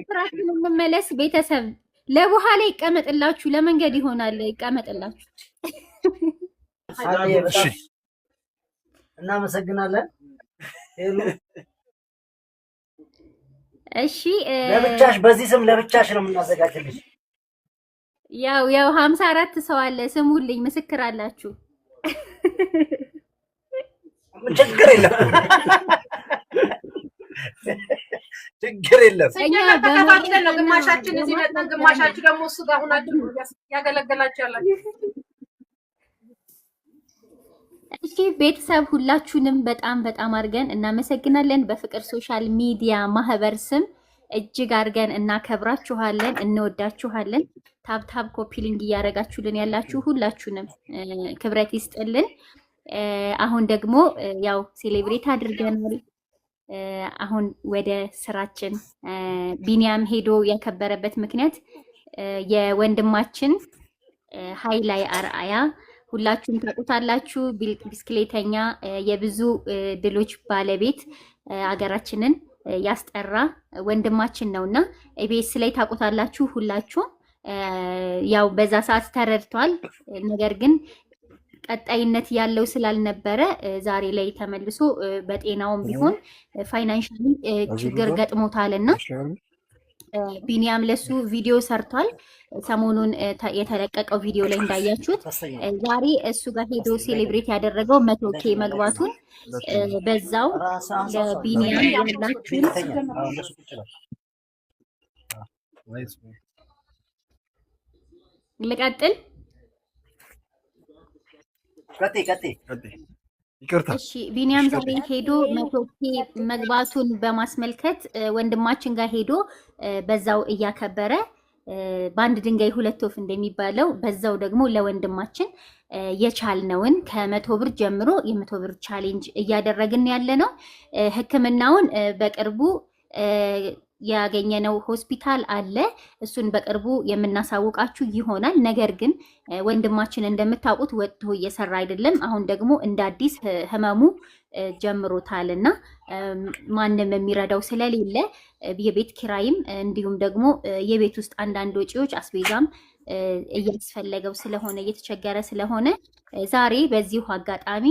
ስራችን እንመለስ ቤተሰብ ለበኋላ ይቀመጥላችሁ ለመንገድ ይሆናል ይቀመጥላችሁ እሺ እናመሰግናለን ሄሉ እሺ ለብቻሽ በዚህ ስም ለብቻሽ ነው የምናዘጋጅልሽ ያው 54 ሰው አለ ስሙልኝ ምስክር አላችሁ ችግር የለም ችግር የለም እኛ ተከፋፍለን ነው ግማሻችን እዚህ መጣን ግማሻችን ደግሞ እሱ ጋር ሆናችሁ ያገለገላችሁ ያላችሁ እሺ ቤተሰብ ሁላችሁንም በጣም አድርገን እናመሰግናለን በፍቅር ሶሻል ሚዲያ ማህበር ስም እጅግ አድርገን እናከብራችኋለን እንወዳችኋለን ታብ ኮፒ ሊንክ እያደረጋችሁልን ያላችሁ ሁላችሁንም ክብረት ይስጥልን አሁን ደግሞ ያው ሴሌብሬት አድርገናል አሁን ወደ ስራችን ቢኒያም ሄዶ ያከበረበት ምክንያት የወንድማችን ሃይላይ አርአያ ሁላችሁም ታውቁታላችሁ ቢስክሌተኛ የብዙ ድሎች ባለቤት አገራችንን ያስጠራ ወንድማችን ነውና ኢቢኤስ ላይ ታውቁታላችሁ ሁላችሁ ያው በዛ ሰዓት ተረድቷል ነገር ግን ቀጣይነት ያለው ስላልነበረ ዛሬ ላይ ተመልሶ በጤናውም ቢሆን ፋይናንሻሊ ችግር ገጥሞታልና ቢኒያም ለሱ ቪዲዮ ሰርቷል ሰሞኑን የተለቀቀው ቪዲዮ ላይ እንዳያችሁት ዛሬ እሱ ጋር ሄዶ ሴሌብሬት ያደረገው 100K መግባቱን በዛው ለቢኒያም ያላችሁ ልቀጥል ቀጤ ይቅርታ እሺ ቢኒያም ዛሬ ሄዶ 100K መግባቱን በማስመልከት ወንድማችን ጋር ሄዶ በዛው እያከበረ በአንድ ድንጋይ ሁለት ወፍ እንደሚባለው በዛው ደግሞ ለወንድማችን የቻልነውን ከ100 ብር ጀምሮ የ100 ብር ቻሌንጅ እያደረግን ያለ ነው ህክምናውን በቅርቡ ያገኘነው ሆስፒታል አለ እሱን በቅርቡ የምናሳውቃችሁ ይሆናል ነገር ግን ወንድማችን እንደምታውቁት ወጥቶ እየሰራ አይደለም አሁን ደግሞ እንደ አዲስ ህመሙ ጀምሮታልና ማንንም የሚረዳው ስለሌለ የቤት ኪራይም እንዲሁም ደግሞ የቤት ውስጥ አንዳንድ ወጪዎች አስቤዛም እያስፈለገው ስለሆነ እየተቸገረ ስለሆነ ዛሬ በዚሁ አጋጣሚ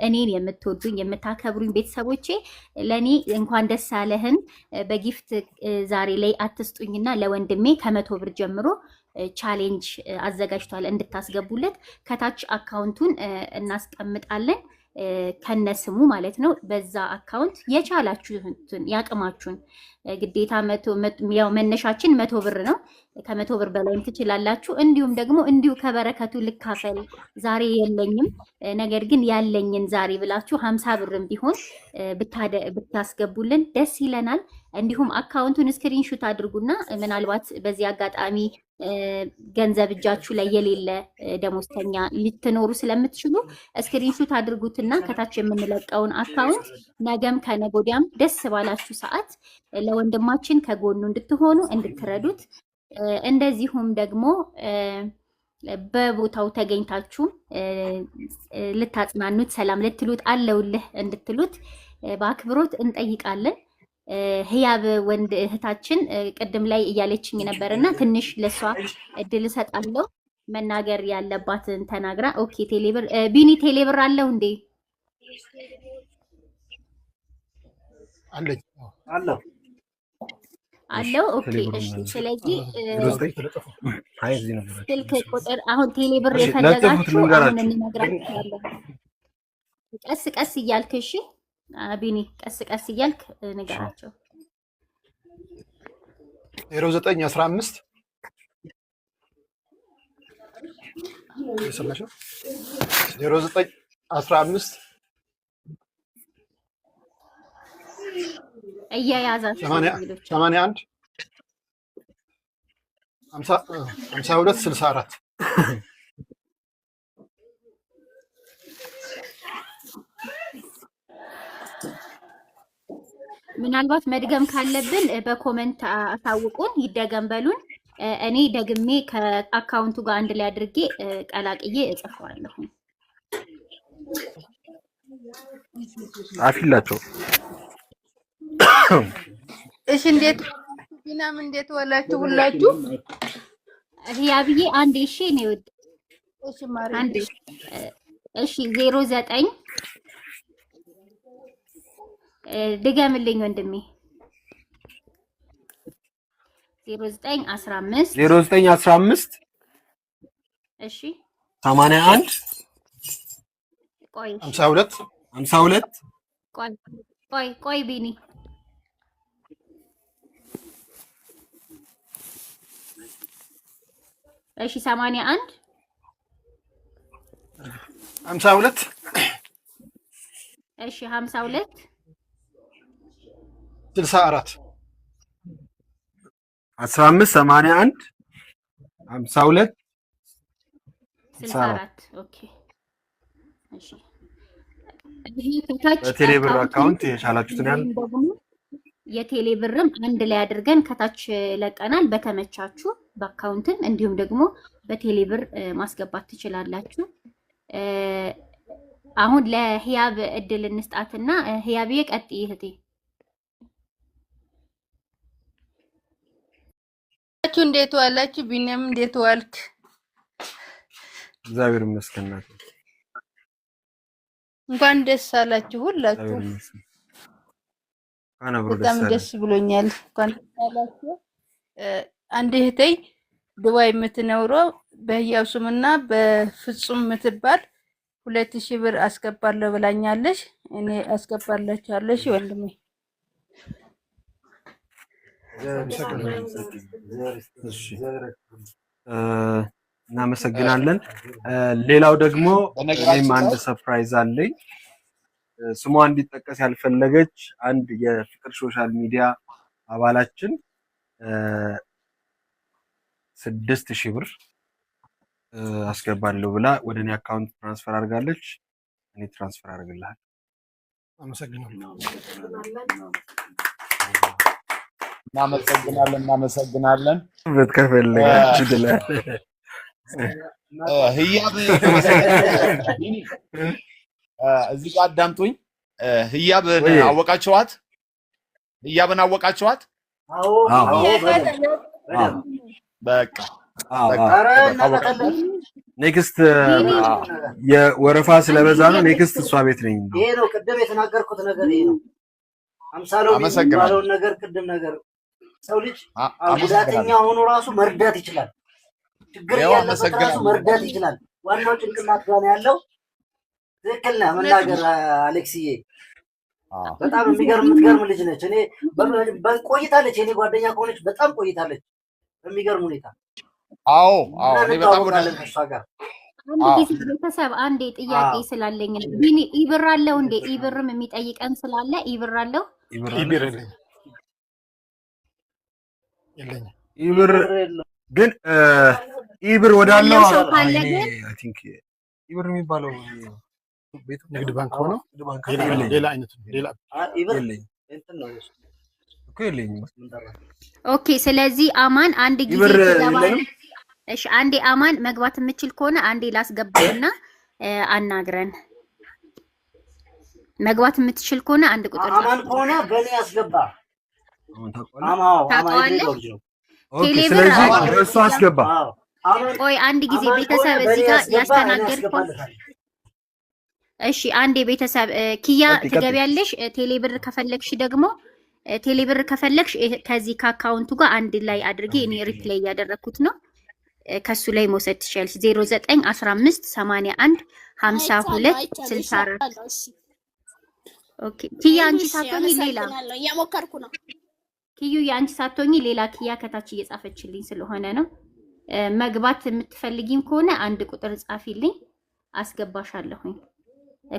እኔን የምትወዱኝ የምታከብሩኝ ቤተሰቦቼ ለኔ እንኳን ደስ ያለህን በጊፍት ዛሬ ላይ አትስጡኝና ለወንድሜ ከ100 ብር ጀምሮ ቻሌንጅ አዘጋጅቷል እንድታስገቡለት ከታች አካውንቱን እናስቀምጣለን ከነስሙ ማለት ነው በዛ አካውንት የቻላችሁትን ያቅማችሁን ግዴታ 100 ያው መነሻችን 100 ብር ነው ከ100 ብር በላይም ትችላላችሁ እንዲሁም ደግሞ እንዲሁ ከበረከቱ ልካፈል ዛሬ የለኝም ነገር ግን ያለኝን ዛሬ ብላችሁ 50 ብርም ቢሆን ብታስገቡልን ደስ ይለናል እንዲሁም አካውንቱን ስክሪንሾት አድርጉና ምናልባት በዚህ አጋጣሚ ገንዘብ እጃችሁ ላይ የሌለ ደሞዝተኛ ልትኖሩ ስለምትችሉ ስክሪንሾት አድርጉትና ከታች የምንለቀውን አካውንት ነገም ከነጎዲያም ደስ ባላችሁ ሰዓት ለወንድማችን ከጎኑ እንድትሆኑ እንድትረዱት እንደዚሁም ደግሞ በቦታው ተገኝታችሁ ልታጽናኑት ሰላም ልትሉት አለውልህ እንድትሉት በአክብሮት እንጠይቃለን ህያብ ወንድ እህታችን ቅድም ላይ እያለችኝ ነበርና ትንሽ ለሷ እድል ሰጣለሁ መናገር ያለባትን ተናግራ ኦኬ ቴሌብር ቢኒ ቴሌብር አለው እንዴ አለው ኦኬ እሺ ስለዚህ ስልክ ቁጥር አሁን ቴሌብር የፈለጋችሁ አሁን እንነግራችኋለን ቀስ እያልክ እሺ ቢኒ ቀስ እያልክ ንገራቸው 0915 የሰማሽው 0915 እያያዛችሁ 81 52 64 ምናልባት መድገም ካለብን በኮሜንት አሳውቁን ይደገም በሉን እኔ ደግሜ ከአካውንቱ ጋር አንድ ላይ አድርጌ ቀላቅዬ እጽፈዋለሁ አፊላቸው እሺ እንዴት ቢናም እንዴት ዋላችሁ ሁላችሁ? ህያብዬ አንዴ እሺ ነው ወድ እሺ ማሪ አንዴ እሺ 09 ድገምልኝ ወንድሜ 0915 እሺ 81 ቆይ 52 ቆይ ቢኒ እሺ 81 52 እሺ 52 64 15 81 52 64 ኦኬ እሺ ይሄ ከታች በቴሌብር አካውንት የቻላችሁትን ያህል የቴሌብርም አንድ ላይ አድርገን ከታች ለቀናል። በተመቻችሁ በአካውንትም እንዲሁም ደግሞ በቴሌብር ማስገባት ትችላላችሁ። አሁን ለህያብ እድል እንስጣትና ህያብዬ ቀጥይ እህቴ። እንዴት ዋላችሁ? ቢኒያም እንዴት ዋልክ? እግዚአብሔር ይመስገን። እንኳን ደስ አላችሁ ሁላችሁ። በጣም ደስ ብሎኛል። እንኳን ደስ አላችሁ። አንድ እህቴ ዱባይ የምትኖረው በህያብ ስምና በፍጹም የምትባል 2000 ብር አስገባለሁ ብላኛለሽ። እኔ አስገባላችኋለሽ ወንድሜ። እናመሰግናለን። ሌላው ደግሞ እኔም አንድ ሰርፕራይዝ አለኝ። ስሟ እንዲጠቀስ ያልፈለገች አንድ የፍቅር ሶሻል ሚዲያ አባላችን 6000 ብር አስገባለሁ ብላ ወደ እኔ አካውንት ትራንስፈር አድርጋለች። እኔ ትራንስፈር አድርግልሃለሁ። እናመሰግናለን። ከፈለጋችሁ ድለ ህያብ እዚህ ጋር አዳምጡኝ። ህያብን አወቃችኋት? ህያብን አወቃችኋት? በቃ ኔክስት የወረፋ ስለበዛ ነው። ኔክስት እሷ ቤት ነኝ። ይሄ ነው ቅድም የተናገርኩት ነገር ይሄ ነው። አምሳሎ የሚባለውን ነገር ቅድም ነገር ሰው ልጅ ጉዳተኛ ሆኖ ራሱ መርዳት ይችላል። ችግር ያለበት ራሱ መርዳት ይችላል። ዋናው ጭንቅላት ጋር ነው ያለው። ትክክል ነህ መናገር አሌክስዬ። በጣም የምትገርም ልጅ ነች። እኔ ቆይታለች፣ የኔ ጓደኛ ከሆነች በጣም ቆይታለች በሚገርም ሁኔታ። አዎ እኔ በጣም ከእሷ ጋር ቤተሰብ አንዴ ጥያቄ ስላለኝ ቢኒ ኢብር አለው እንዴ? ኢብርም የሚጠይቀን ስላለ ኢብር አለው። ኢብር ግን ኢብር ወዳለው አይ ቲንክ ኢብር የሚባለው ንግድ ባንክ ሆኖ ሌላ አይነት ሌላ ኢብር እንትን ነው እኮ የለኝም። ኦኬ ስለዚህ አማን አንድ ጊዜ እሺ አንዴ አማን መግባት የምችል ከሆነ አንዴ ላስገባውና አናግረን። መግባት የምትችል ከሆነ አንድ ቁጥር አማን ከሆነ በኔ ያስገባ። ኦኬ ስለዚህ እሱ አስገባ። ቆይ አንድ ጊዜ ቤተሰብ እዚህ ጋር ያስተናገርኩ። እሺ አንዴ ቤተሰብ ኪያ ትገቢያለሽ። ቴሌብር ከፈለግሽ ደግሞ ቴሌብር ከፈለግሽ ከዚህ ከአካውንቱ ጋር አንድ ላይ አድርጌ እኔ ሪፕሌይ ያደረኩት ነው። ከሱ ላይ መውሰድ ትችላለሽ። 0915 81 52 64 ኦኬ ኪያ አንቺ ሳትሆኚ ሌላ እየሞከርኩ ነው። ኪዩ የአንቺ ሳትሆኚ ሌላ ኪያ ከታች እየጻፈችልኝ ስለሆነ ነው። መግባት የምትፈልጊም ከሆነ አንድ ቁጥር ጻፊልኝ አስገባሻለሁኝ።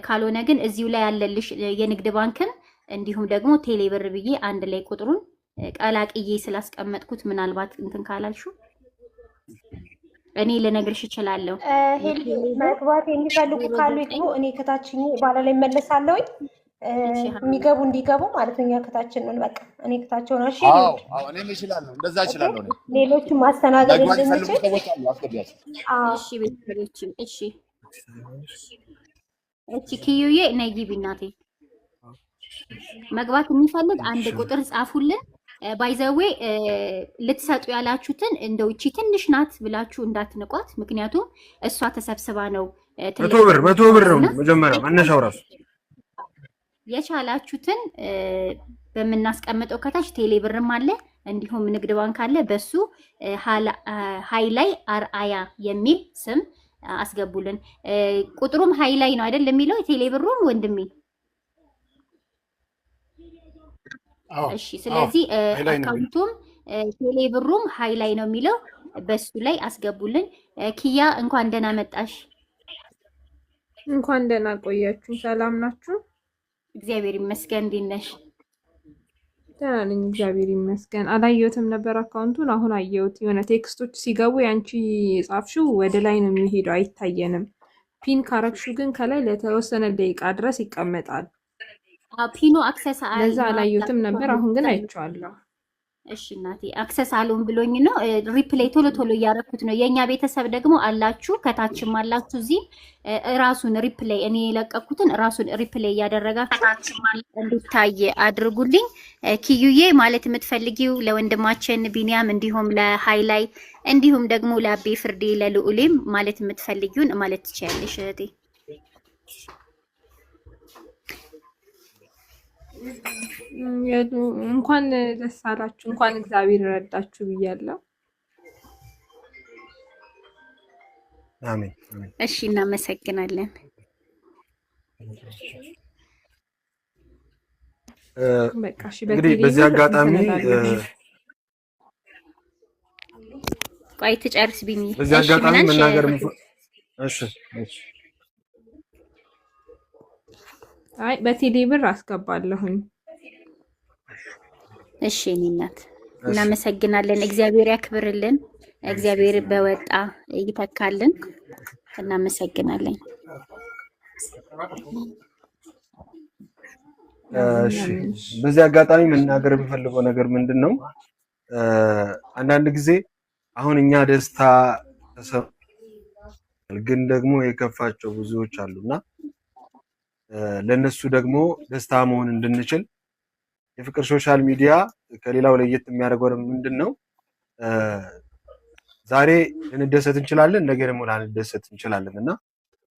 ካልሆነ ግን እዚሁ ላይ ያለልሽ የንግድ ባንክን እንዲሁም ደግሞ ቴሌብር ብዬ አንድ ላይ ቁጥሩን ቀላቅዬ ስላስቀመጥኩት ምናልባት እንትን ካላልሹ እኔ ልነግርሽ እችላለሁ። መግባት የሚፈልጉ ካሉ ይግቡ። እኔ ከታችኝ ባላ ላይ መለሳለሁኝ። የሚገቡ እንዲገቡ ማለት ነው። እኛ ከታችን ነው በቃ እኔ ከታቸው ነው። እሺ እኔም እችላለሁ፣ እንደዛ እችላለሁ። ሌሎቹ ማስተናገድ እንድንችል እሺ ቤተሰቦች እሺ እቺ ኪዩዬ ነይ ግቢ እናቴ። መግባት የሚፈልግ አንድ ቁጥር ጻፉልን። ባይዘዌ ልትሰጡ ያላችሁትን እንደው እቺ ትንሽ ናት ብላችሁ እንዳትንቋት። ምክንያቱም እሷ ተሰብስባ ነው 100 ብር ነው መጀመሪያ መነሻው ራሱ። የቻላችሁትን በምናስቀምጠው ከታች ቴሌ ብርም አለ እንዲሁም ንግድ ባንክ አለ። በሱ ሃይላይ አርአያ የሚል ስም አስገቡልን። ቁጥሩም ሃይላይ ነው አይደል የሚለው ቴሌ ብሩም ወንድሜ? እሺ ስለዚህ አካውንቱም ቴሌ ብሩም ሃይላይ ነው የሚለው በሱ ላይ አስገቡልን። ኪያ እንኳን ደህና መጣሽ። እንኳን ደህና ቆያችሁ። ሰላም ናችሁ? እግዚአብሔር ይመስገን። እንዴት ነሽ? ደህና ነኝ እግዚአብሔር ይመስገን። አላየሁትም ነበር አካውንቱን፣ አሁን አየሁት። የሆነ ቴክስቶች ሲገቡ ያንቺ ጻፍሽው ወደ ላይ ነው የሚሄደው፣ አይታየንም። ፒን ካረግሽው ግን ከላይ ለተወሰነ ደቂቃ ድረስ ይቀመጣል። ፒኖ አክሰስ ለዛ አላየሁትም ነበር፣ አሁን ግን አይቼዋለሁ። እሺ እናቴ አክሰስ አሉን ብሎኝ ነው ሪፕሌይ ቶሎ ቶሎ እያረኩት ነው። የኛ ቤተሰብ ደግሞ አላችሁ ከታችም አላችሁ እዚህ ራሱን ሪፕሌይ እኔ የለቀኩትን ራሱን ሪፕሌይ እያደረጋችሁ እንድታይ አድርጉልኝ። ኪዩዬ ማለት የምትፈልጊው ለወንድማችን ቢኒያም እንዲሁም ለሃይላይ እንዲሁም ደግሞ ለአቤ ፍርዴ ለልዑሌም ማለት የምትፈልጊውን ማለት ትችያለሽ እህቴ። እንኳን ደስ አላችሁ፣ እንኳን እግዚአብሔር ረዳችሁ ብያለሁ። አሜን። እሺ እናመሰግናለን። በቃ እሺ። እንግዲህ በዚህ አጋጣሚ ቆይ ትጨርስ ቢኒ። በዚህ አጋጣሚ መናገር እሺ አይ በቴሌ ብር አስገባለሁኝ። እሺ እኔ እናት እናመሰግናለን። እግዚአብሔር ያክብርልን። እግዚአብሔር በወጣ ይተካልን። እናመሰግናለን። እሺ በዚህ አጋጣሚ መናገር የምፈልገው ነገር ምንድነው? አንዳንድ ጊዜ አሁን እኛ ደስታ ግን ደግሞ የከፋቸው ብዙዎች አሉና ለነሱ ደግሞ ደስታ መሆን እንድንችል የፍቅር ሶሻል ሚዲያ ከሌላው ለየት የሚያደርገው ምንድነው? ዛሬ ልንደሰት እንችላለን፣ ነገ ደግሞ ላንደሰት እንችላለን እና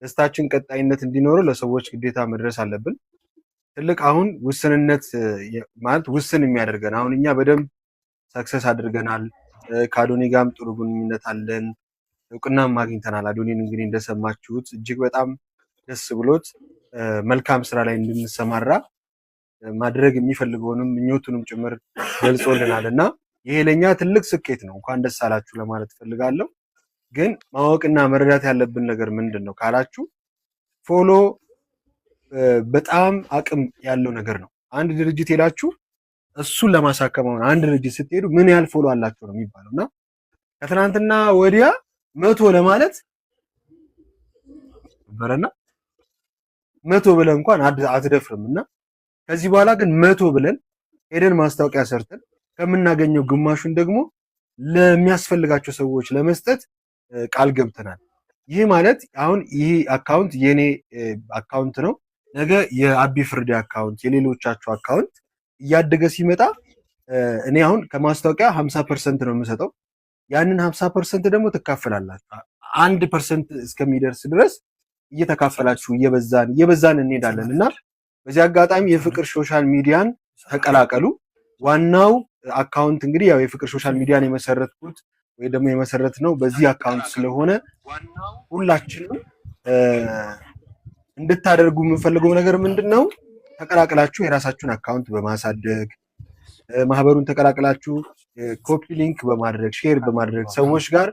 ደስታችን ቀጣይነት እንዲኖረው ለሰዎች ግዴታ መድረስ አለብን። ትልቅ አሁን ውስንነት ማለት ውስን የሚያደርገን አሁን እኛ በደንብ ሰክሰስ አድርገናል። ከአዶኒ ጋርም ጥሩ ግንኙነት አለን፣ እውቅናም አግኝተናል። አዶኒን እንግዲህ እንደሰማችሁት እጅግ በጣም ደስ ብሎት መልካም ስራ ላይ እንድንሰማራ ማድረግ የሚፈልገውንም ምኞቱንም ጭምር ገልጾልናል እና ይሄ ለኛ ትልቅ ስኬት ነው። እንኳን ደስ አላችሁ ለማለት ፈልጋለሁ። ግን ማወቅና መረዳት ያለብን ነገር ምንድነው ካላችሁ ፎሎ በጣም አቅም ያለው ነገር ነው። አንድ ድርጅት ሄዳችሁ እሱን ለማሳከም አንድ ድርጅት ስትሄዱ ምን ያህል ፎሎ አላችሁ ነው የሚባለውና ከትናንትና ወዲያ 100 ለማለት ነበርና 100 ብለን እንኳን አትደፍርምና ከዚህ በኋላ ግን 100 ብለን ሄደን ማስታወቂያ ሰርተን ከምናገኘው ግማሹን ደግሞ ለሚያስፈልጋቸው ሰዎች ለመስጠት ቃል ገብተናል። ይህ ማለት አሁን ይህ አካውንት የኔ አካውንት ነው። ነገ የአቢ ፍርዴ አካውንት፣ የሌሎቻችሁ አካውንት እያደገ ሲመጣ እኔ አሁን ከማስታወቂያ 50% ነው የምሰጠው። ያንን 50% ደግሞ ትካፈላላችሁ። 1% እስከሚደርስ ድረስ እየተካፈላችሁ እየበዛን እንሄዳለን እና በዚህ አጋጣሚ የፍቅር ሶሻል ሚዲያን ተቀላቀሉ። ዋናው አካውንት እንግዲህ ያው የፍቅር ሶሻል ሚዲያን የመሰረትኩት ወይ ደግሞ የመሰረት ነው በዚህ አካውንት ስለሆነ ሁላችንም እንድታደርጉ የምንፈልገው ነገር ምንድነው? ተቀላቅላችሁ የራሳችሁን አካውንት በማሳደግ ማህበሩን ተቀላቅላችሁ ኮፒ ሊንክ በማድረግ ሼር በማድረግ ሰዎች ጋር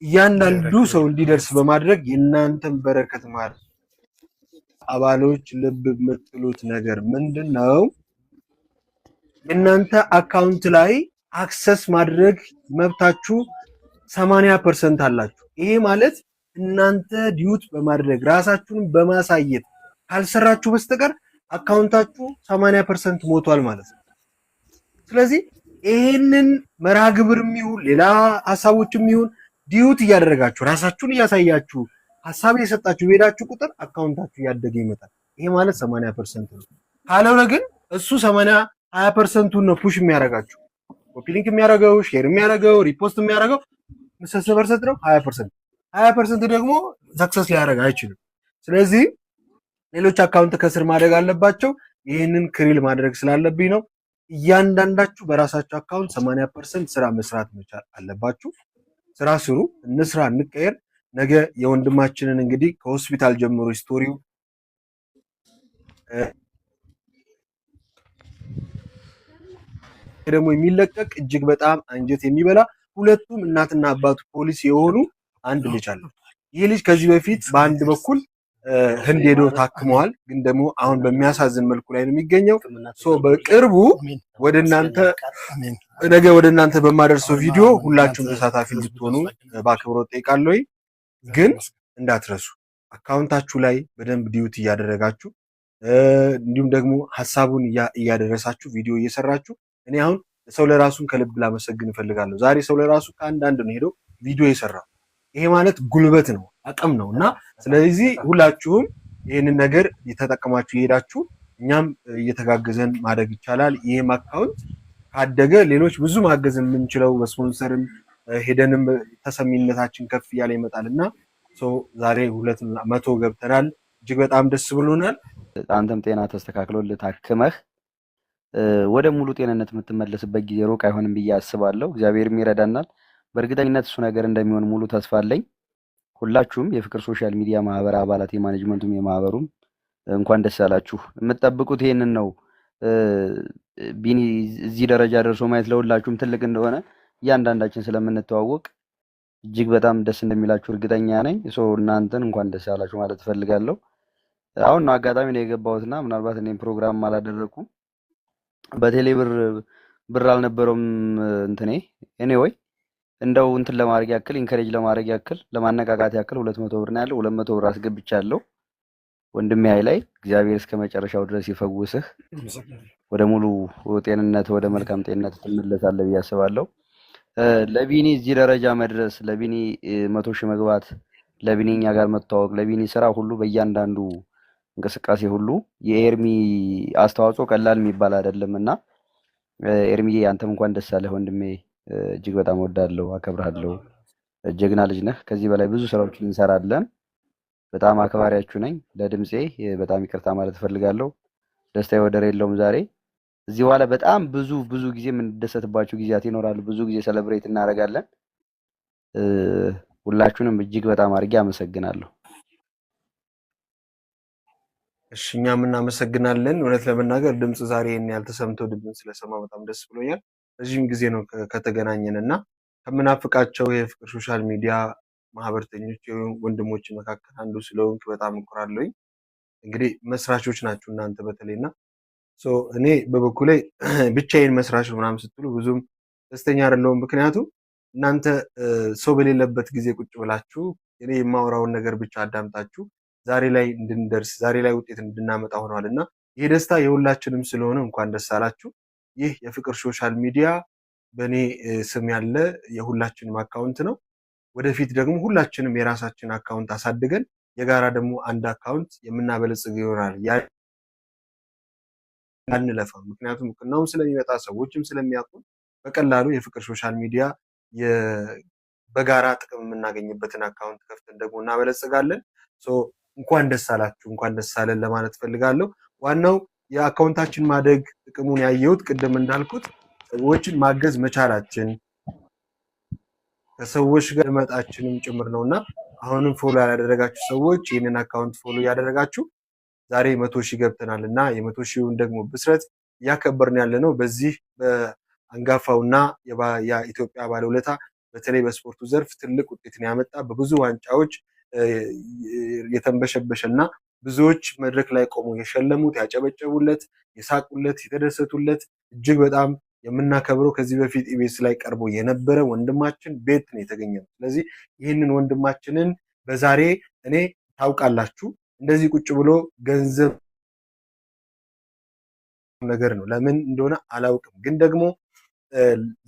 እያንዳንዱ ሰው እንዲደርስ በማድረግ የእናንተን በረከት ማለት አባሎች ልብ የምትሉት ነገር ምንድነው? የእናንተ አካውንት ላይ አክሰስ ማድረግ መብታችሁ 80% አላችሁ። ይሄ ማለት እናንተ ዲዩት በማድረግ ራሳችሁን በማሳየት ካልሰራችሁ በስተቀር አካውንታችሁ 80% ሞቷል ማለት ነው። ስለዚህ ይሄንን መርሃ ግብርም ይሁን ሌላ ሐሳቦችም ይሁን ዲዩት እያደረጋችሁ ራሳችሁን እያሳያችሁ ሐሳብ እየሰጣችሁ ሄዳችሁ ቁጥር አካውንታችሁ እያደገ ይመጣል። ይሄ ማለት 80% ነው። ካልሆነ ግን እሱ 20%ን ነው ፑሽ የሚያደርጋችሁ። ኮፒ ሊንክ የሚያደርገው ሼር የሚያደርገው ሪፖስት የሚያደርገው 60% ነው 20% ደግሞ ሰክሰስ ሊያደርግ አይችልም። ስለዚህ ሌሎች አካውንት ከስር ማድረግ አለባቸው። ይህንን ክሪል ማድረግ ስላለብኝ ነው። እያንዳንዳችሁ በራሳችሁ አካውንት 80% ስራ መስራት መቻል አለባችሁ። ስራ ስሩ፣ እንስራ፣ እንቀየር። ነገ የወንድማችንን እንግዲህ ከሆስፒታል ጀምሮ ስቶሪው ደግሞ የሚለቀቅ እጅግ በጣም አንጀት የሚበላ ሁለቱም እናትና አባቱ ፖሊስ የሆኑ አንድ ልጅ አለ። ይህ ልጅ ከዚህ በፊት በአንድ በኩል ህንድ ሄዶ ታክመዋል፣ ግን ደግሞ አሁን በሚያሳዝን መልኩ ላይ ነው የሚገኘው። በቅርቡ ነገ ወደ እናንተ በማደርሰው ቪዲዮ ሁላችሁም ተሳታፊ እንድትሆኑ በአክብሮት ጠይቃለሁ። ግን እንዳትረሱ አካውንታችሁ ላይ በደንብ ዲዩቲ እያደረጋችሁ እንዲሁም ደግሞ ሐሳቡን እያደረሳችሁ ቪዲዮ እየሰራችሁ እኔ አሁን ሰው ለራሱን ከልብ ላመሰግን እፈልጋለሁ። ዛሬ ሰው ለራሱ ከአንዳንድ ነው ሄዶ ቪዲዮ የሰራው። ይሄ ማለት ጉልበት ነው፣ አቅም ነው እና ስለዚህ ሁላችሁም ይህንን ነገር እየተጠቀማችሁ እየሄዳችሁ እኛም እየተጋገዘን ማድረግ ይቻላል። ይህም አካውንት ካደገ ሌሎች ብዙ ማገዝ የምንችለው በስፖንሰርም ሄደንም ተሰሚነታችን ከፍ እያለ ይመጣልና ዛሬ 200 ገብተናል። እጅግ በጣም ደስ ብሎናል። አንተም ጤና ተስተካክሎልህ ታክመህ ወደ ሙሉ ጤንነት የምትመለስበት ጊዜ ሩቅ አይሆንም ብዬ አስባለሁ። እግዚአብሔርም ይረዳናል። በእርግጠኝነት እሱ ነገር እንደሚሆን ሙሉ ተስፋ አለኝ። ሁላችሁም የፍቅር ሶሻል ሚዲያ ማህበር አባላት፣ የማኔጅመንቱም የማህበሩም እንኳን ደስ ያላችሁ። የምትጠብቁት ይሄንን ነው። ቢኒ እዚህ ደረጃ ደርሶ ማየት ለሁላችሁም ትልቅ እንደሆነ እያንዳንዳችን ስለምንተዋወቅ እጅግ በጣም ደስ እንደሚላችሁ እርግጠኛ ነኝ። እናንተን እንኳን ደስ ያላችሁ ማለት እፈልጋለሁ። አሁን ነው አጋጣሚ ነው የገባሁትና ምናልባት እኔም ፕሮግራም አላደረኩም። በቴሌ ብር አልነበረውም እንትኔ ኤኒዌይ እንደው እንትን ለማድረግ ያክል ኢንከሬጅ ለማድረግ ያክል ለማነቃቃት ያክል 200 ብር ነው ያለው። 200 ብር አስገብቻለሁ። ወንድሜ ላይ እግዚአብሔር እስከ መጨረሻው ድረስ ይፈውስህ። ወደ ሙሉ ጤንነት ወደ መልካም ጤንነት ትመለሳለህ ብዬ አስባለሁ። ለቢኒ እዚህ ደረጃ መድረስ፣ ለቢኒ 100 ሺህ መግባት፣ ለቢኒ እኛ ጋር መተዋወቅ፣ ለቢኒ ስራ ሁሉ በእያንዳንዱ እንቅስቃሴ ሁሉ የኤርሚ አስተዋጽኦ ቀላል የሚባል አይደለምና ኤርሚዬ አንተም እንኳን ደስ አለህ ወንድሜ። እጅግ በጣም ወዳለሁ፣ አከብራለሁ። ጀግና ልጅ ነህ። ከዚህ በላይ ብዙ ስራዎችን እንሰራለን። በጣም አክባሪያችሁ ነኝ። ለድምጼ በጣም ይቅርታ ማለት እፈልጋለሁ። ደስታዬ ወደር የለውም ዛሬ። እዚህ በኋላ በጣም ብዙ ጊዜ የምንደሰትባቸው ጊዜያት ይኖራሉ። ብዙ ጊዜ ሰለብሬት እናደርጋለን። ሁላችሁንም እጅግ በጣም አድርጌ አመሰግናለሁ። እሺ እኛም እናመሰግናለን። እውነት ለመናገር ድምጽ ዛሬ ይሄን ያልተሰምቶ ድምጽ ስለሰማ በጣም ደስ ብሎኛል። ረጅም ጊዜ ነው ከተገናኘንና ከምናፍቃቸው የፍቅር ሶሻል ሚዲያ ማህበርተኞች ወንድሞች መካከል አንዱ ስለሆንክ በጣም እኮራለሁኝ። እንግዲህ መስራቾች ናችሁ እናንተ በተለይና እኔ በበኩሌ ብቻዬን መስራች ነው ምናምን ስትሉ ብዙም ደስተኛ አይደለሁም። ምክንያቱም እናንተ ሰው በሌለበት ጊዜ ቁጭ ብላችሁ እኔ የማወራውን ነገር ብቻ አዳምጣችሁ ዛሬ ላይ እንድንደርስ ዛሬ ላይ ውጤት እንድናመጣ ሆኗልና ይሄ ደስታ የሁላችንም ስለሆነ እንኳን ደስ አላችሁ። ይህ የፍቅር ሶሻል ሚዲያ በእኔ ስም ያለ የሁላችንም አካውንት ነው። ወደፊት ደግሞ ሁላችንም የራሳችን አካውንት አሳድገን የጋራ ደግሞ አንድ አካውንት የምናበለጽግ ይሆናል። አንለፋ። ምክንያቱም እውቅናውም ስለሚመጣ ሰዎችም ስለሚያውቁ በቀላሉ የፍቅር ሶሻል ሚዲያ በጋራ ጥቅም የምናገኝበትን አካውንት ከፍተን ደግሞ እናበለጽጋለን። እንኳን ደስ አላችሁ፣ እንኳን ደስ አለን ለማለት ፈልጋለሁ። ዋናው የአካውንታችን ማደግ ጥቅሙን ያየሁት ቅድም እንዳልኩት ሰዎችን ማገዝ መቻላችን ከሰዎች ጋር መጣችንም ጭምር ነውና አሁንም ፎሎ ያላደረጋችሁ ሰዎች ይህንን አካውንት ፎሎ ያደረጋችሁ ዛሬ 100 ሺህ ገብተናልና የ100 ሺውን ደግሞ ብስረት እያከበርን ያለ ነው። በዚህ በአንጋፋውና የኢትዮጵያ ባለውለታ በተለይ በስፖርቱ ዘርፍ ትልቅ ውጤትን ያመጣ በብዙ ዋንጫዎች የተንበሸበሸና ብዙዎች መድረክ ላይ ቆመው የሸለሙት፣ ያጨበጨቡለት፣ የሳቁለት፣ የተደሰቱለት እጅግ በጣም የምናከብረው ከዚህ በፊት ኢቢኤስ ላይ ቀርቦ የነበረ ወንድማችን ቤት ነው የተገኘው። ስለዚህ ይህንን ወንድማችንን በዛሬ እኔ ታውቃላችሁ እንደዚህ ቁጭ ብሎ ገንዘብ ነገር ነው ለምን እንደሆነ አላውቅም፣ ግን ደግሞ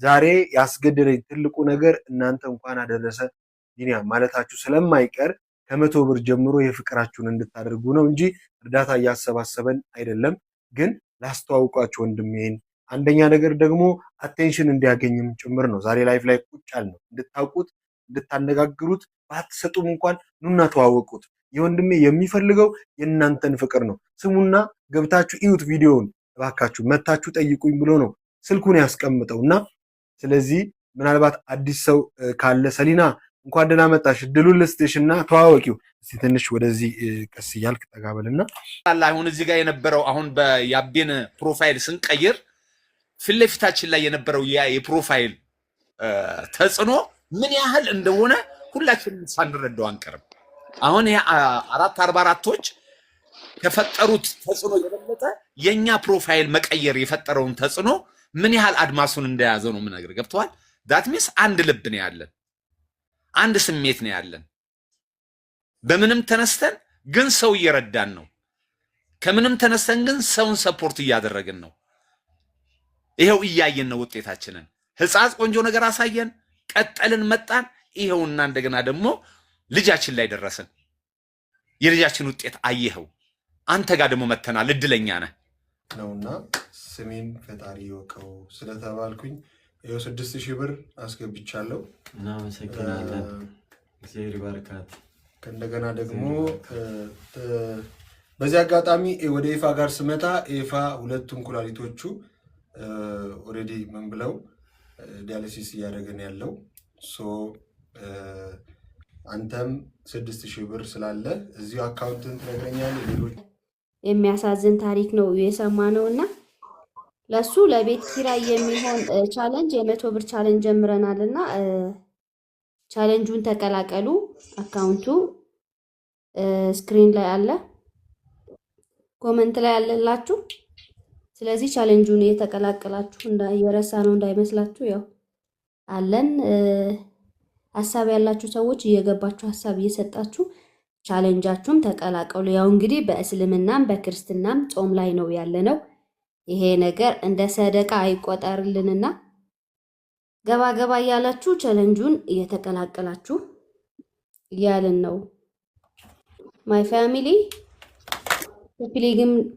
ዛሬ ያስገደደኝ ትልቁ ነገር እናንተ እንኳን አደረሰ ቢኒያም ማለታችሁ ስለማይቀር ከ100 ብር ጀምሮ የፍቅራችሁን እንድታደርጉ ነው እንጂ እርዳታ እያሰባሰበን አይደለም። ግን ላስተዋውቃችሁ ወንድሜን አንደኛ ነገር ደግሞ አቴንሽን እንዲያገኝም ጭምር ነው ዛሬ ላይፍ ላይ ቁጭ ያልነው። እንድታውቁት እንድታነጋግሩት ባትሰጡም እንኳን ኑና ተዋወቁት። የወንድሜ የሚፈልገው የእናንተን ፍቅር ነው። ስሙና ገብታችሁ እዩት ቪዲዮውን እባካችሁ መታችሁ ጠይቁኝ ብሎ ነው ስልኩን ያስቀምጠውና ስለዚህ ምናልባት አዲስ ሰው ካለ ሰሊና እንኳን ደህና መጣሽ እድሉን ልስጥሽና ተዋወቂው። እስቲ ትንሽ ወደዚህ ቀስ እያልክ ተጋበልና አሁን እዚህ ጋር የነበረው አሁን በያቤን ፕሮፋይል ስንቀይር ፊት ለፊታችን ላይ የነበረው ያ የፕሮፋይል ተጽዕኖ ምን ያህል እንደሆነ ሁላችንም ሳንረዳው አንቀርም። አሁን ያ 444ቶች ከፈጠሩት ተጽዕኖ የበለጠ የኛ ፕሮፋይል መቀየር የፈጠረውን ተጽዕኖ ምን ያህል አድማሱን እንደያዘው ነው የምነግርህ። ገብቶሃል? ዳት ሚንስ አንድ ልብ ነው ያለን፣ አንድ ስሜት ነው ያለን። በምንም ተነስተን ግን ሰው እየረዳን ነው። ከምንም ተነስተን ግን ሰውን ሰፖርት እያደረግን ነው። ይሄው እያየን ነው ውጤታችንን። ህፃጽ ቆንጆ ነገር አሳየን፣ ቀጠልን፣ መጣን። ይሄውና እንደገና ደግሞ ልጃችን ላይ ደረስን። የልጃችን ውጤት አየኸው። አንተ ጋር ደግሞ መተናል። እድለኛ ነህ ነውና ስሜን ፈጣሪ ይወቀው ስለተባልኩኝ ይኸው 6000 ብር አስገብቻለሁ። እናመሰግናለን። እግዚአብሔር ይባርካት። ከእንደገና ደግሞ በዚህ አጋጣሚ ወደ ኤፋ ጋር ስመጣ ኤፋ ሁለቱም ኩላሊቶቹ ኦልሬዲ ምን ብለው ዲያሊሲስ እያደረገን ያለው አንተም 6000 ብር ስላለ እዚሁ አካውንትን ትነግረኛለህ። ሌሎች የሚያሳዝን ታሪክ ነው የሰማነው እና ለሱ ለቤት ኪራይ የሚሆን ቻሌንጅ የ100 ብር ቻሌንጅ ጀምረናል እና ቻሌንጁን ተቀላቀሉ። አካውንቱ ስክሪን ላይ አለ፣ ኮሜንት ላይ አለላችሁ። ስለዚህ ቻሌንጁን እየተቀላቀላችሁ የረሳ ነው እንዳይመስላችሁ። ያው አለን ሐሳብ ያላችሁ ሰዎች እየገባችሁ ሐሳብ እየሰጣችሁ ቻሌንጃችሁም ተቀላቀሉ። ያው እንግዲህ በእስልምናም በክርስትናም ጾም ላይ ነው ያለነው። ይሄ ነገር እንደ ሰደቃ አይቆጠርልንና ገባ ገባ እያላችሁ ቻሌንጁን እየተቀላቀላችሁ እያልን ነው። ማይ ፋሚሊ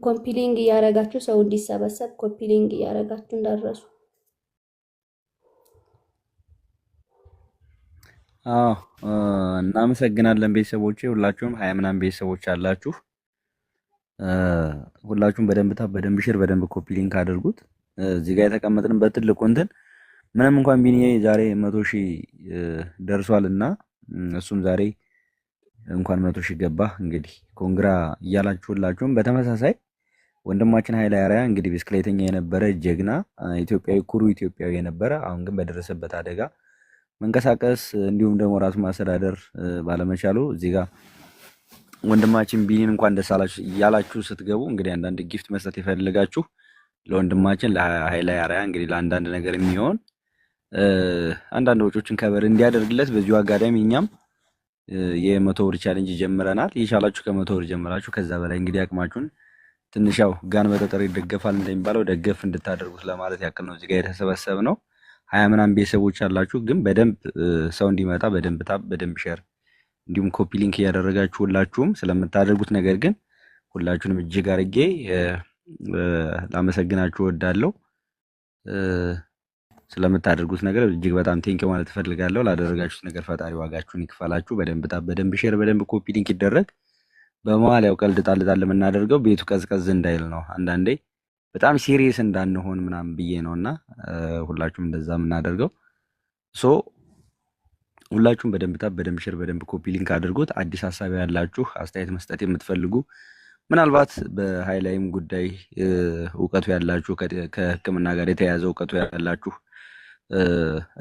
ኮፒሊንግ እያረጋችሁ ሰው እንዲሰበሰብ ኮፒሊንግ እያረጋችሁ እንዳረሱ። እናመሰግናለን ቤተሰቦቼ። ሁላችሁም 20 ምናምን ቤተሰቦች አላችሁ። ሁላችሁም በደንብ ሼር በደንብ ኮፒ ሊንክ አድርጉት። እዚህ ጋር የተቀመጥንበት ትልቁ እንትን ምንም እንኳን ቢኒ ዛሬ 100,000 ደርሷልና እሱም ዛሬ እንኳን 100,000 ገባ። እንግዲህ ኮንግራ እያላችሁ ሁላችሁም በተመሳሳይ ወንድማችን ኃይለ አርአያ እንግዲህ ብስክሌተኛ የነበረ ጀግና ኢትዮጵያዊ ኩሩ ኢትዮጵያዊ የነበረ አሁን ግን በደረሰበት አደጋ መንቀሳቀስ እንዲሁም ደግሞ ራሱ ማስተዳደር ባለመቻሉ እዚህ ጋር ወንድማችን ቢኒን እንኳን ደስ አላችሁ እያላችሁ ስትገቡ እንግዲህ አንዳንድ ጊፍት መስጠት ይፈልጋችሁ ለወንድማችን ለኃይለ አርአያ እንግዲህ ለአንዳንድ ነገር የሚሆን አንዳንድ ወጪዎችን ከበር እንዲያደርግለት በዚሁ አጋጣሚ እኛም የ100 ብር ቻሌንጅ ጀምረናል። ይሻላችሁ ከ100 ብር ጀምራችሁ ከዛ በላይ እንግዲህ አቅማችሁን ትንሻው ጋን በጠጠር ይደገፋል እንደሚባለው ደገፍ እንድታደርጉት ለማለት ያክል ነው። እዚህ ጋር የተሰበሰብነው 20 ምናምን ቤተሰቦች አላችሁ። ግን በደንብ ሰው እንዲመጣ በደንብ ታብ በደንብ ሼር እንዲሁም ኮፒ ሊንክ እያደረጋችሁ ሁላችሁም ስለምታደርጉት ነገር ግን ሁላችሁንም እጅግ አድርጌ ላመሰግናችሁ እወዳለሁ። ስለምታደርጉት ነገር እጅግ በጣም ቴንኪው ማለት እፈልጋለሁ። ላደረጋችሁት ነገር ፈጣሪ ዋጋችሁን ይክፈላችሁ። በደንብ ታብ በደንብ ሼር በደንብ ኮፒ ሊንክ ይደረግ። በመዋል ያው ቀልድ ጣል የምናደርገው ቤቱ ቀዝቀዝ እንዳይል ነው። አንዳንዴ በጣም ሲሪየስ እንዳንሆን ምናምን ብዬ ነውና ሁላችሁም እንደዛ የምናደርገው ሶ ሁላችሁም በደንብ ታብ በደንብ ሼር በደንብ ኮፒ ሊንክ አድርጉት። አዲስ ሐሳብ ያላችሁ አስተያየት መስጠት የምትፈልጉ ምናልባት በሃይላይም ጉዳይ እውቀቱ ያላችሁ ከሕክምና ጋር የተያያዘ እውቀቱ ያላችሁ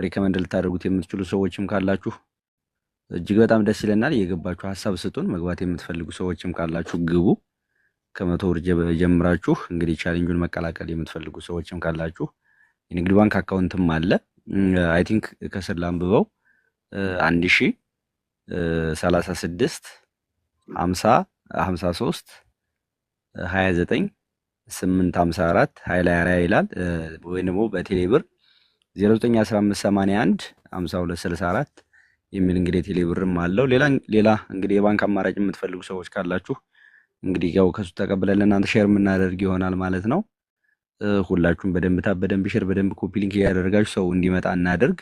ሪከመንድ ልታደርጉት የምትችሉ ሰዎችም ካላችሁ እጅግ በጣም ደስ ይለናል። እየገባችሁ ሐሳብ ስጡን። መግባት የምትፈልጉ ሰዎችም ካላችሁ ግቡ። ከ100 ብር ጀምራችሁ እንግዲህ ቻሌንጁን መቀላቀል የምትፈልጉ ሰዎችም ካላችሁ የንግድ ባንክ አካውንትም አለ። አይ ቲንክ ከስር ላንብበው 1036 50 53 29 854 ኃይለ አርአያ ይላል። ወይ ደግሞ በቴሌ ብር 091581 5264 የሚል እንግዲህ ቴሌ ብርም አለው። ሌላ እንግዲህ የባንክ አማራጭ የምትፈልጉ ሰዎች ካላችሁ እንግዲህ ያው ከሱ ተቀብለን ለእናንተ ሼር የምናደርግ ይሆናል ማለት ነው። ሁላችሁም በደንብ ሼር በደንብ ኮፒ ሊንክ እያደረጋችሁ ሰው እንዲመጣ እናደርግ።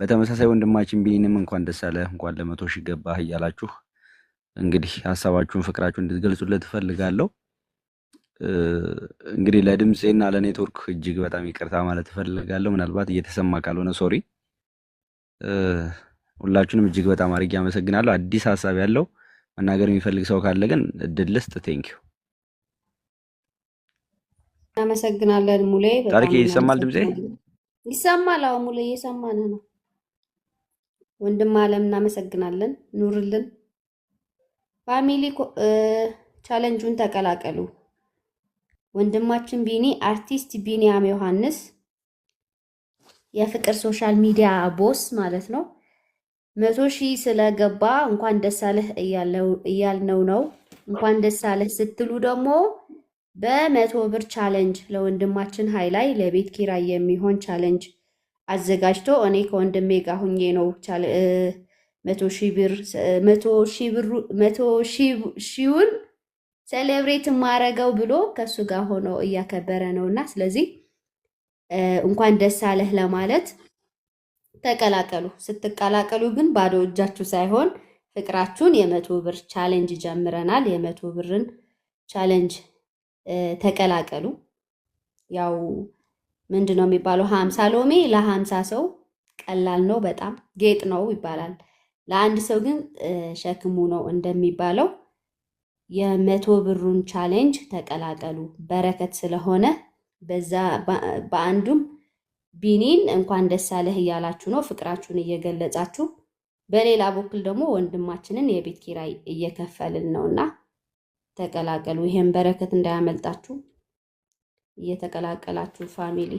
በተመሳሳይ ወንድማችን ቢኒንም እንኳን ደስ አለህ እንኳን ለ100 ሺህ ገባህ እያላችሁ እንግዲህ ሐሳባችሁን ፍቅራችሁን እንድትገልጹለት እፈልጋለሁ። እንግዲህ ለድምጼና ለኔትወርክ እጅግ በጣም ይቅርታ ማለት እፈልጋለሁ። ምናልባት እየተሰማ ካልሆነ ሶሪ። ሁላችሁንም እጅግ በጣም አድርጌ አመሰግናለሁ። አዲስ ሐሳብ ያለው መናገር የሚፈልግ ሰው ካለ ግን እድል ልስጥ። ቴንክ ዩ። እናመሰግናለን ሙሌ። ታሪክ ይሰማል? ድምጼ ይሰማል? አዎ ሙሌ እየሰማን ነው። ወንድም አለም እናመሰግናለን። ኑርልን። ፋሚሊ ቻሌንጁን ተቀላቀሉ። ወንድማችን ቢኒ አርቲስት ቢኒያም ዮሐንስ የፍቅር ሶሻል ሚዲያ ቦስ ማለት ነው 100 ሺህ ስለገባ እንኳን ደስ አለህ እያልነው ነው። እንኳን ደስ አለህ ስትሉ ደግሞ በ100 ብር ቻሌንጅ ለወንድማችን ሃይላይ ለቤት ኪራይ የሚሆን ቻሌንጅ አዘጋጅቶ እኔ ከወንድሜ ጋር ሁኜ ነው 100 ሺውን ሴሌብሬት ማረገው ብሎ ከሱ ጋር ሆኖ እያከበረ ነውና ስለዚህ እንኳን ደስ አለህ ለማለት ተቀላቀሉ። ስትቀላቀሉ ግን ባዶ እጃችሁ ሳይሆን ፍቅራችሁን የ100 ብር ቻሌንጅ ጀምረናል። የ100 ብርን ቻሌንጅ ተቀላቀሉ። ያው ምንድነው የሚባለው 50 ሎሚ ለ50 ሰው ቀላል ነው፣ በጣም ጌጥ ነው ይባላል። ለአንድ ሰው ግን ሸክሙ ነው እንደሚባለው የ100 ብሩን ቻሌንጅ ተቀላቀሉ። በረከት ስለሆነ በዛ በአንዱም ቢኒን እንኳን ደስ አለህ እያላችሁ ነው ፍቅራችሁን እየገለጻችሁ፣ በሌላ በኩል ደግሞ ወንድማችንን የቤት ኪራይ እየከፈልን ነውና ተቀላቀሉ። ይሄን በረከት እንዳያመልጣችሁ እየተቀላቀላችሁ ፋሚሊ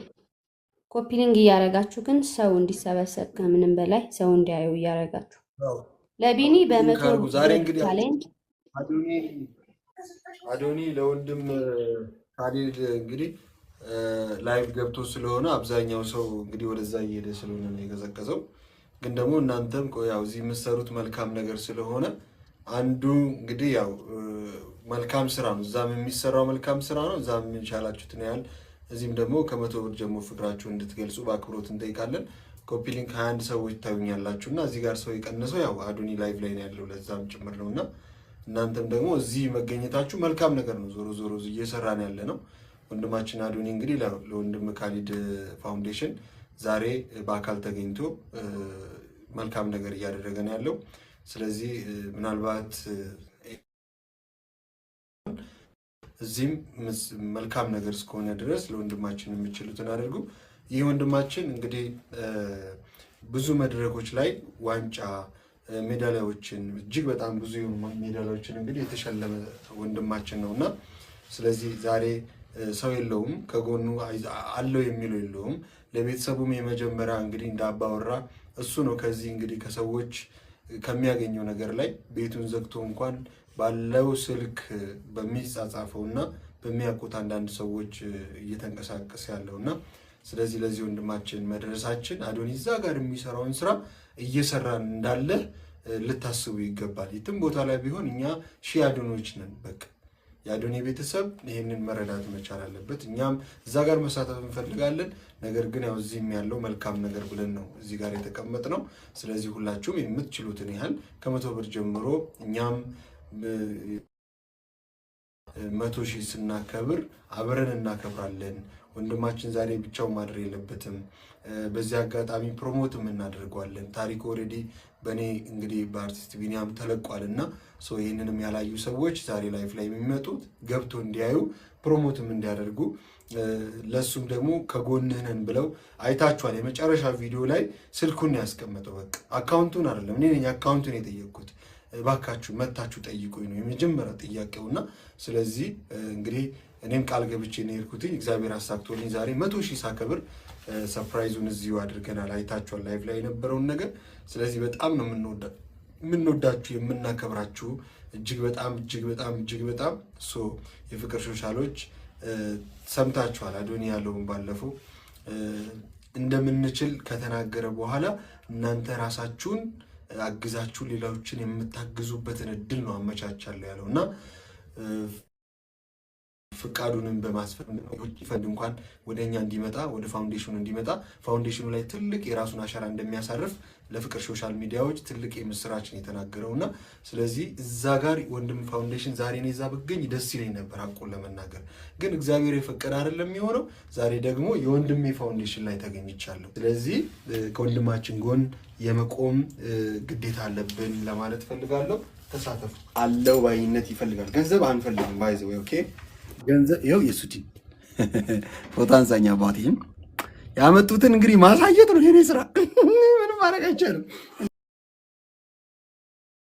ኮፒሊንግ እያረጋችሁ ግን ሰው እንዲሰበሰብ ከምንም በላይ ሰው እንዲያዩ እያረጋችሁ ለቢኒ በ100 ብር ቻሌንጅ አዶኒ ለወንድም ካሊድ እንግዲህ ላይቭ ገብቶ ስለሆነ አብዛኛው ሰው እንግዲህ ወደዛ እየሄደ ስለሆነ ነው የገዘቀዘው። ግን ደግሞ እናንተም ያው እዚህ የምትሰሩት መልካም ነገር ስለሆነ አንዱ እንግዲህ ያው መልካም ስራ ነው፣ እዛም የሚሰራው መልካም ስራ ነው። እዛም የቻላችሁትን ያህል እዚህም ደግሞ ከ100 ብር ጀምሮ ፍቅራችሁን እንድትገልጹ በአክብሮት እንጠይቃለን። ኮፒ ሊንክ 21 ሰዎች ታዩኛላችሁና እዚህ ጋር ሰው የቀነሰው ያው አዶኒ ላይቭ ላይ ነው ያለው፣ ለዛም ጭምር ነውና እናንተም ደግሞ እዚህ መገኘታችሁ መልካም ነገር ነው። ዞሮ ዞሮ እየሰራን ያለ ነው። ወንድማችን አዶኒ እንግዲህ ለወንድም ካሊድ ፋውንዴሽን ዛሬ በአካል ተገኝቶ መልካም ነገር እያደረገ ነው ያለው። ስለዚህ ምናልባት እዚህም መልካም ነገር እስከሆነ ድረስ ለወንድማችን የሚችሉትን አድርጉ። ይህ ወንድማችን እንግዲህ ብዙ መድረኮች ላይ ዋንጫ ሜዳሊያዎችን እጅግ በጣም ብዙ ሜዳሊያዎችን እንግዲህ የተሸለመ ወንድማችን ነውና ስለዚህ ዛሬ ሰው የለውም ከጎኑ አለው የሚለው የለውም። ለቤተሰቡም የመጀመሪያ እንግዲህ እንዳባወራ እሱ ነው። ከዚህ እንግዲህ ከሰዎች ከሚያገኘው ነገር ላይ ቤቱን ዘግቶ እንኳን ባለው ስልክ በሚጻጻፈውና በሚያውቁት አንዳንድ ሰዎች እየተንቀሳቀሰ ያለውና ስለዚህ ለዚህ ወንድማችን መድረሳችን አዶኒ እዛ ጋር የሚሰራውን ስራ እየሰራን እንዳለ ልታስቡ ይገባል። የትም ቦታ ላይ ቢሆን እኛ ሺህ አዶኖች ነን። በቃ የአዶኒ ቤተሰብ ይህንን መረዳት መቻል አለበት። እኛም እዛ ጋር መሳተፍ እንፈልጋለን። ነገር ግን ያው እዚህም ያለው መልካም ነገር ብለን ነው እዚህ ጋር የተቀመጥነው። ስለዚህ ሁላችሁም የምትችሉትን ያህል ከ100 ብር ጀምሮ እኛም 100 ሺህ ስናከብር አብረን እናከብራለን። ወንድማችን ዛሬ ብቻው ማድረግ የለበትም። በዚህ አጋጣሚ ፕሮሞትም እናደርገዋለን። ታሪክ ኦልሬዲ በእኔ እንግዲህ በአርቲስት ቢኒያም ተለቋልና ይህንንም ያላዩ ሰዎች ዛሬ ላይፍ ላይ የሚመጡት ገብቶ እንዲያዩ ፕሮሞትም እንዲያደርጉ ለሱም ደግሞ ከጎንህ ነን ብለው አይታችኋል። የመጨረሻ ቪዲዮ ላይ ስልኩን ያስቀመጠው በቃ አካውንቱን አይደለም እኔ ነኝ አካውንቱን የጠየቅኩት። ባካችሁ መታችሁ ጠይቁኝ ነው የመጀመሪያ ጥያቄውና ስለዚህ እንግዲህ እኔም ቃል ገብቼ ነው የሄድኩት። እግዚአብሔር አሳክቶልኝ ዛሬ 100 ሺህ ሳከብር ሰርፕራይዙን እዚሁ አድርገናል። አይታችኋል ላይቭ ላይ የነበረውን ነገር። ስለዚህ በጣም ነው የምንወዳችሁ የምናከብራችሁ እጅግ በጣም የፍቅር ሶሻሎች ሰምታችኋል። አዶኒ ያለውን ባለፈው እንደምንችል ከተናገረ በኋላ እናንተ ራሳችሁን አግዛችሁ ሌሎችን የምታግዙበትን እድል ነው አመቻቻለሁ ያለውና ፍቃዱንም በማስፈን የውጭ ፈንድ እንኳን ወደኛ እንዲመጣ ወደ ፋውንዴሽኑ እንዲመጣ ፋውንዴሽኑ ላይ ትልቅ የራሱን አሻራ እንደሚያሳርፍ ለፍቅር ሶሻል ሚዲያዎች ትልቅ የምስራችን የተናገረውና ስለዚህ እዛ ጋር ወንድም ፋውንዴሽን ዛሬ ነው እዛ ብገኝ ደስ ይለኝ ነበር አቆን ለመናገር ግን እግዚአብሔር የፈቀደ አይደለም የሚሆነው ዛሬ ደግሞ የወንድሜ ፋውንዴሽን ላይ ተገኝቻለሁ ስለዚህ ከወንድማችን ጎን የመቆም ግዴታ አለብን ለማለት ፈልጋለሁ ተሳተፉ አለው ባይነት ይፈልጋል ገንዘብ አንፈልግም ባይዘው ኦኬ ገንዘብ ይኸው የሱቲ ፎቶ አንሳኛ አባቴም ያመጡትን እንግዲህ ማሳየት ነው የኔ ስራ ምንም ማድረግ አይቻልም